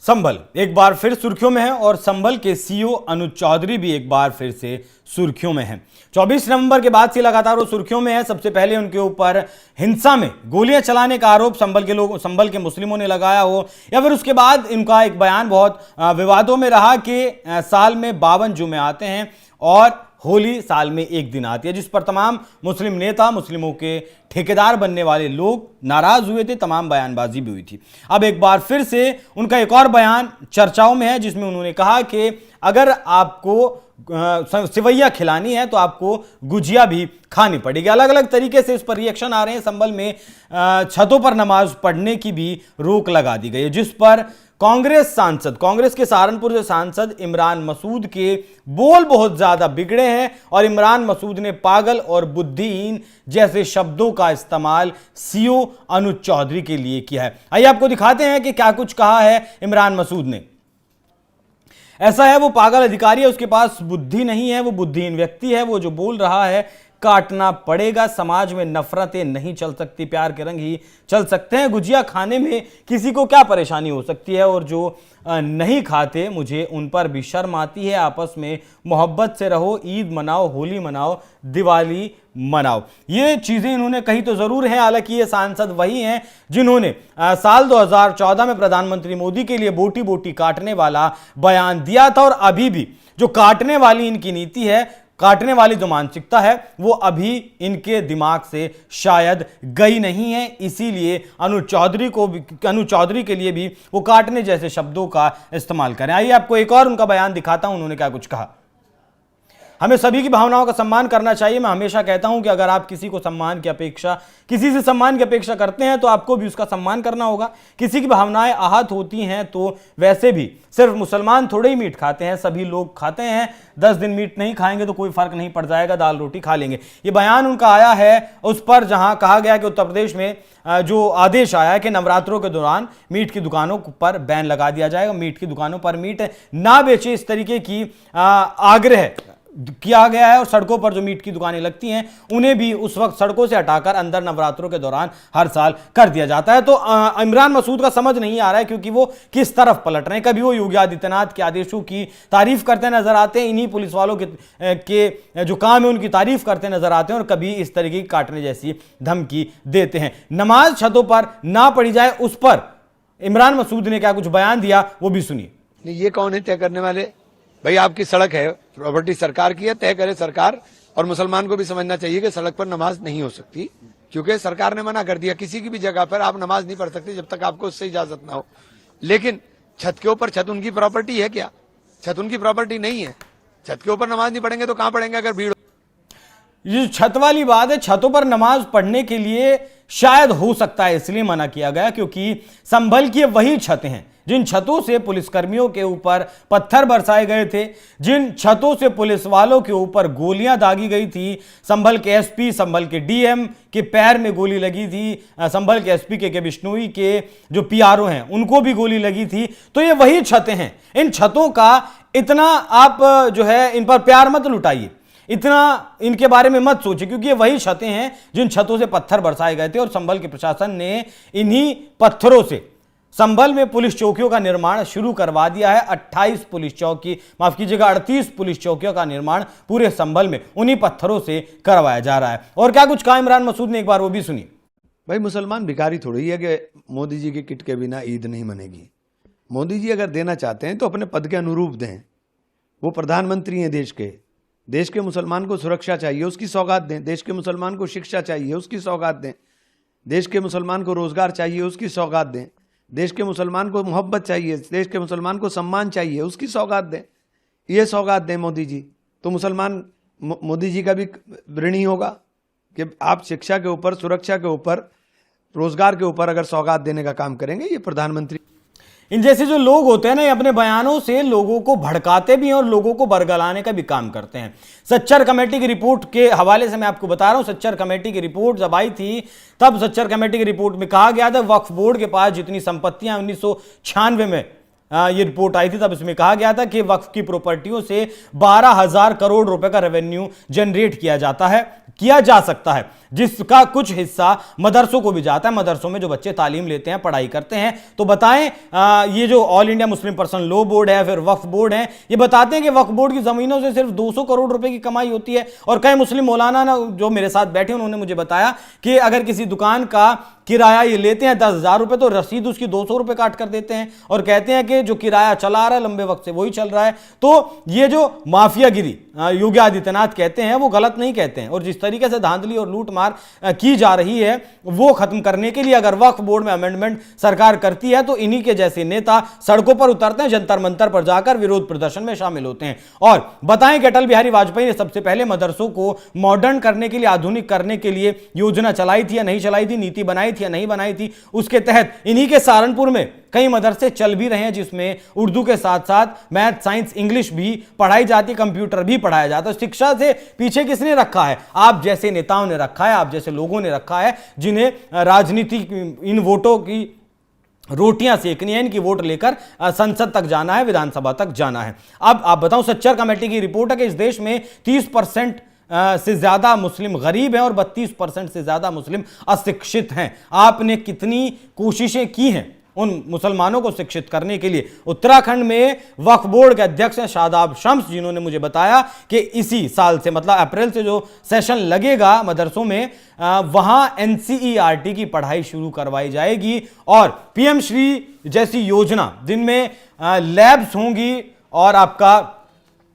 संभल एक बार फिर सुर्खियों में है और संभल के सीईओ अनुज चौधरी भी एक बार फिर से सुर्खियों में हैं। 24 नवंबर के बाद से लगातार वो सुर्खियों में है। सबसे पहले उनके ऊपर हिंसा में गोलियां चलाने का आरोप संभल के मुस्लिमों ने लगाया हो, या फिर उसके बाद इनका एक बयान बहुत विवादों में रहा कि साल में 52 जुमे आते हैं और होली साल में एक दिन आती है, जिस पर तमाम मुस्लिम नेता, मुस्लिमों के ठेकेदार बनने वाले लोग नाराज हुए थे। तमाम बयानबाजी भी हुई थी। अब एक बार फिर से उनका एक और बयान चर्चाओं में है, जिसमें उन्होंने कहा कि अगर आपको सिवैया खिलानी है तो आपको गुजिया भी खानी पड़ेगी। अलग अलग तरीके से इस पर रिएक्शन आ रहे हैं। संभल में छतों पर नमाज पढ़ने की भी रोक लगा दी गई है, जिस पर कांग्रेस के सहारनपुर से सांसद इमरान मसूद के बोल बहुत ज्यादा बिगड़े हैं और इमरान मसूद ने पागल और बुद्धिहीन जैसे शब्दों का इस्तेमाल सीईओ अनुज चौधरी के लिए किया है। आइए आपको दिखाते हैं कि क्या कुछ कहा है इमरान मसूद ने। ऐसा है, वो पागल अधिकारी है, उसके पास बुद्धि नहीं है, वो बुद्धिहीन व्यक्ति है। वो जो बोल रहा है काटना पड़ेगा। समाज में नफरतें नहीं चल सकती, प्यार के रंग ही चल सकते हैं। गुजिया खाने में किसी को क्या परेशानी हो सकती है, और जो नहीं खाते मुझे उन पर भी शर्म आती है। आपस में मोहब्बत से रहो, ईद मनाओ, होली मनाओ, दिवाली मनाओ। ये चीजें इन्होंने कही तो जरूर है। हालांकि ये सांसद वही हैं जिन्होंने साल 2014 में प्रधानमंत्री मोदी के लिए बोटी बोटी काटने वाला बयान दिया था, और अभी भी जो काटने वाली इनकी नीति है, काटने वाली जो मानसिकता है, वो अभी इनके दिमाग से शायद गई नहीं है। इसीलिए अनुज चौधरी के लिए भी वो काटने जैसे शब्दों का इस्तेमाल करें। आइए आपको एक और उनका बयान दिखाता हूं, उन्होंने क्या कुछ कहा। हमें सभी की भावनाओं का सम्मान करना चाहिए। मैं हमेशा कहता हूं कि अगर आप किसी से सम्मान की अपेक्षा करते हैं तो आपको भी उसका सम्मान करना होगा। किसी की भावनाएं आहत होती हैं तो वैसे भी सिर्फ मुसलमान थोड़े ही मीट खाते हैं, सभी लोग खाते हैं। 10 दिन मीट नहीं खाएंगे तो कोई फर्क नहीं पड़ जाएगा, दाल रोटी खा लेंगे। ये बयान उनका आया है उस पर जहां कहा गया कि उत्तर प्रदेश में जो आदेश आया है कि नवरात्रों के दौरान मीट की दुकानों पर बैन लगा दिया जाएगा, मीट की दुकानों पर मीट ना बेचे, इस तरीके की आग्रह किया गया है। और सड़कों पर जो मीट की दुकानें लगती हैं उन्हें भी उस वक्त सड़कों से हटाकर अंदर नवरात्रों के दौरान हर साल कर दिया जाता है। तो इमरान मसूद का समझ नहीं आ रहा है क्योंकि वो किस तरफ पलट रहे हैं। कभी वो योगी आदित्यनाथ के आदेशों की तारीफ करते नजर आते हैं, इन्हीं पुलिस वालों के जो काम है उनकी तारीफ करते नजर आते हैं, और कभी इस तरीके की काटने जैसी धमकी देते हैं। नमाज छतों पर ना पढ़ी जाए, उस पर इमरान मसूद ने क्या कुछ बयान दिया वो भी सुनिए। ये कौन है तय करने वाले? भाई आपकी सड़क है, प्रॉपर्टी सरकार की है, तय करे सरकार। और मुसलमान को भी समझना चाहिए कि सड़क पर नमाज नहीं हो सकती, क्योंकि सरकार ने मना कर दिया। किसी की भी जगह पर आप नमाज नहीं पढ़ सकते जब तक आपको उससे इजाजत ना हो। लेकिन छत के ऊपर, छत उनकी प्रॉपर्टी है क्या? छत उनकी प्रॉपर्टी नहीं है। छत के ऊपर नमाज नहीं पढ़ेंगे तो कहां पढ़ेंगे अगर भीड़? ये छत वाली बात है, छतों पर नमाज पढ़ने के लिए शायद हो सकता है इसलिए मना किया गया क्योंकि संभल की वही छतें हैं जिन छतों से पुलिसकर्मियों के ऊपर पत्थर बरसाए गए थे, जिन छतों से पुलिस वालों के ऊपर गोलियां दागी गई थी। संभल के एसपी, संभल के डीएम के पैर में गोली लगी थी, संभल के एसपी के बिश्नोई के जो पीआरओ हैं उनको भी गोली लगी थी। तो ये वही छतें हैं। इन छतों का इतना आप जो है इन पर प्यार मत लुटाइए, इतना इनके बारे में मत सोचिए, क्योंकि ये वही छतें हैं जिन छतों से पत्थर बरसाए गए थे। और संभल के प्रशासन ने इन्हीं पत्थरों से संभल में पुलिस चौकियों का निर्माण शुरू करवा दिया है। 38 पुलिस चौकी, माफ कीजिएगा 38 पुलिस चौकियों का निर्माण पूरे संभल में उन्हीं पत्थरों से करवाया जा रहा है। और क्या कुछ कहा इमरान मसूद ने, एक बार वो भी सुनिए। भाई मुसलमान भिखारी थोड़ी है कि मोदी जी के किट के बिना ईद नहीं मनेगी। मोदी जी अगर देना चाहते हैं तो अपने पद के अनुरूप दें। वो प्रधानमंत्री हैं देश के मुसलमान को सुरक्षा चाहिए, उसकी सौगात दें। देश के मुसलमान को शिक्षा चाहिए, उसकी सौगात दें। देश के मुसलमान को रोजगार चाहिए, उसकी सौगात दें। देश के मुसलमान को मोहब्बत चाहिए, देश के मुसलमान को सम्मान चाहिए, उसकी सौगात दें। ये सौगात दें मोदी जी, तो मुसलमान मोदी जी का भी ऋणी होगा कि आप शिक्षा के ऊपर, सुरक्षा के ऊपर, रोजगार के ऊपर अगर सौगात देने का काम करेंगे। ये प्रधानमंत्री, इन जैसे जो लोग होते हैं ना, ये अपने बयानों से लोगों को भड़काते भी हैं और लोगों को बरगलाने का भी काम करते हैं। सच्चर कमेटी की रिपोर्ट के हवाले से मैं आपको बता रहा हूं। सच्चर कमेटी की रिपोर्ट जब आई थी तब सच्चर कमेटी की रिपोर्ट में कहा गया था वक्फ बोर्ड के पास जितनी संपत्तियां 1996 में ये रिपोर्ट आई थी, तब इसमें कहा गया था कि वक्फ की प्रॉपर्टियों से 12,000 करोड़ रुपए का रेवेन्यू जनरेट किया जा सकता है। जिसका कुछ हिस्सा मदरसों को भी जाता है। मदरसों में जो बच्चे तालीम लेते हैं, पढ़ाई करते हैं, तो बताएं ये जो all India Muslim personal law board है, फिर वक्फ बोर्ड है, ये बताते हैं कि वक्फ बोर्ड की जमीनों से सिर्फ 200 करोड़ रुपए की कमाई होती है। और कई मुस्लिम मौलाना ना जो मेरे साथ बैठे उन्होंने मुझे बताया कि अगर किसी दुकान का किराया ये लेते हैं 10,000 रुपए, तो रसीद उसकी 200 रुपए काट कर देते हैं और कहते हैं कि जो किराया चला आ रहा है लंबे वक्त से वही चल रहा है। तो ये जो माफियागिरी योगी आदित्यनाथ कहते हैं वो गलत नहीं कहते हैं, और जिस तरीके से धांधली और लूटमार की जा रही है वो खत्म करने के लिए अगर वक्फ बोर्ड में अमेंडमेंट सरकार करती है तो इन्हीं के जैसे नेता सड़कों पर उतरते हैं, जंतर मंतर पर जाकर विरोध प्रदर्शन में शामिल होते हैं। और बताएं कि अटल बिहारी वाजपेयी ने सबसे पहले मदरसों को मॉडर्न करने के लिए, आधुनिक करने के लिए योजना चलाई थी या नहीं चलाई थी, नीति बनाई थी या नहीं बनाई थी। उसके तहत इन्हीं के सहारनपुर में कई मदरसे चल भी रहे हैं जिसमें उर्दू के साथ साथ मैथ, साइंस, इंग्लिश भी पढ़ाई जाती, कंप्यूटर भी पढ़ाया जाता है। शिक्षा से पीछे किसने रखा है? आप जैसे नेताओं ने रखा है, आप जैसे लोगों ने रखा है जिन्हें राजनीति इन वोटों की रोटियां सेकनी है, इनकी वोट लेकर संसद तक जाना है, विधानसभा तक जाना है। अब आप बताऊं, सच्चर कमेटी की रिपोर्ट है कि इस देश में 30% से ज्यादा मुस्लिम गरीब हैं और 32% से ज्यादा मुस्लिम अशिक्षित हैं। आपने कितनी कोशिशें की हैं उन मुसलमानों को शिक्षित करने के लिए? उत्तराखंड में वक्फ बोर्ड के अध्यक्ष हैं शादाब शम्स, जिन्होंने मुझे बताया कि इसी साल से, मतलब अप्रैल से जो सेशन लगेगा मदरसों में, वहां NCERT की पढ़ाई शुरू करवाई जाएगी और PM श्री जैसी योजना जिनमें लैब्स होंगी और आपका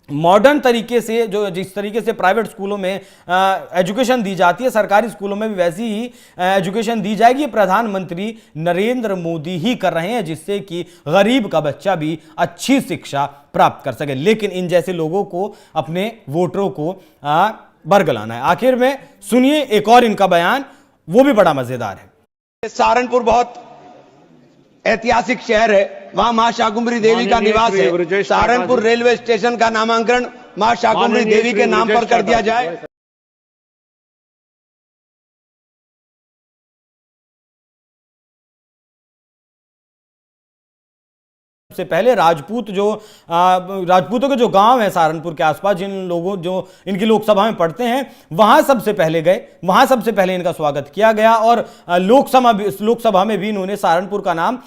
मॉडर्न तरीके से, जो जिस तरीके से प्राइवेट स्कूलों में एजुकेशन दी जाती है, सरकारी स्कूलों में भी वैसी ही एजुकेशन दी जाएगी। प्रधानमंत्री नरेंद्र मोदी ही कर रहे हैं जिससे कि गरीब का बच्चा भी अच्छी शिक्षा प्राप्त कर सके। लेकिन इन जैसे लोगों को, अपने वोटरों को बरगलाना है। आखिर में सुनिए एक और इनका बयान, वो भी बड़ा मजेदार है। सहारनपुर बहुत ऐतिहासिक शहर है, वहां मां शाकुंभरी देवी का निवास है। सहारनपुर रेलवे स्टेशन का नामांकन मां शाकुंभरी देवी के नाम पर कर दिया जाए। सबसे पहले राजपूतों के जो गांव हैं सहारनपुर के आसपास, जिन लोगों जो इनकी लोकसभा में पढ़ते हैं, वहां सबसे पहले गए, वहां सबसे पहले इनका स्वागत किया गया और लोकसभा में भी इन्होंने सहारनपुर का नाम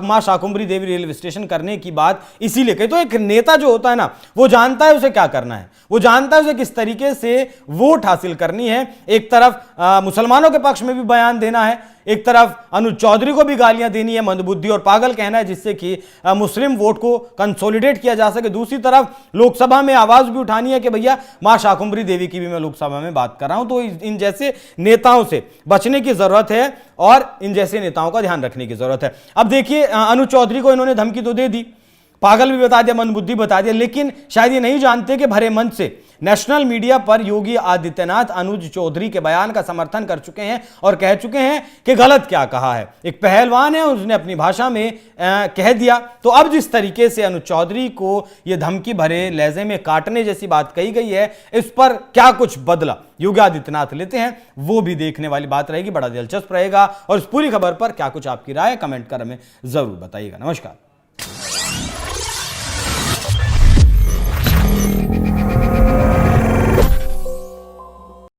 मां शाकुंभरी देवी रेलवे स्टेशन करने की बात इसीलिए कही। तो एक नेता जो होता है ना, वो जानता है उसे क्या करना है, वो जानता है उसे किस तरीके से वोट हासिल करनी है। एक तरफ मुसलमानों के पक्ष में भी बयान देना है, एक तरफ अनुज चौधरी को भी गालियां देनी है, मंदबुद्धि और पागल कहना है जिससे कि मुस्लिम वोट को कंसोलिडेट किया जा सके। दूसरी तरफ लोकसभा में आवाज भी उठानी है कि भैया मां शाकुंभरी देवी की भी मैं लोकसभा में बात कर रहा हूं। तो इन जैसे नेताओं से बचने की जरूरत है और इन जैसे नेताओं का ध्यान रखने की जरूरत है। अब देखिए, अनुज चौधरी को इन्होंने धमकी तो दे दी, पागल भी बता दिया, मंदबुद्धि बता दिया, लेकिन शायद ये नहीं जानते कि भरे मन से नेशनल मीडिया पर योगी आदित्यनाथ अनुज चौधरी के बयान का समर्थन कर चुके हैं और कह चुके हैं कि गलत क्या कहा है। एक पहलवान है, उसने अपनी भाषा में कह दिया। तो अब जिस तरीके से अनुज चौधरी को यह धमकी भरे लहजे में काटने जैसी बात कही गई है, इस पर क्या कुछ बदला योगी आदित्यनाथ लेते हैं, वो भी देखने वाली बात रहेगी। बड़ा दिलचस्प रहेगा। और इस पूरी खबर पर क्या कुछ आपकी राय, कमेंट कर हमें जरूर बताइएगा। नमस्कार।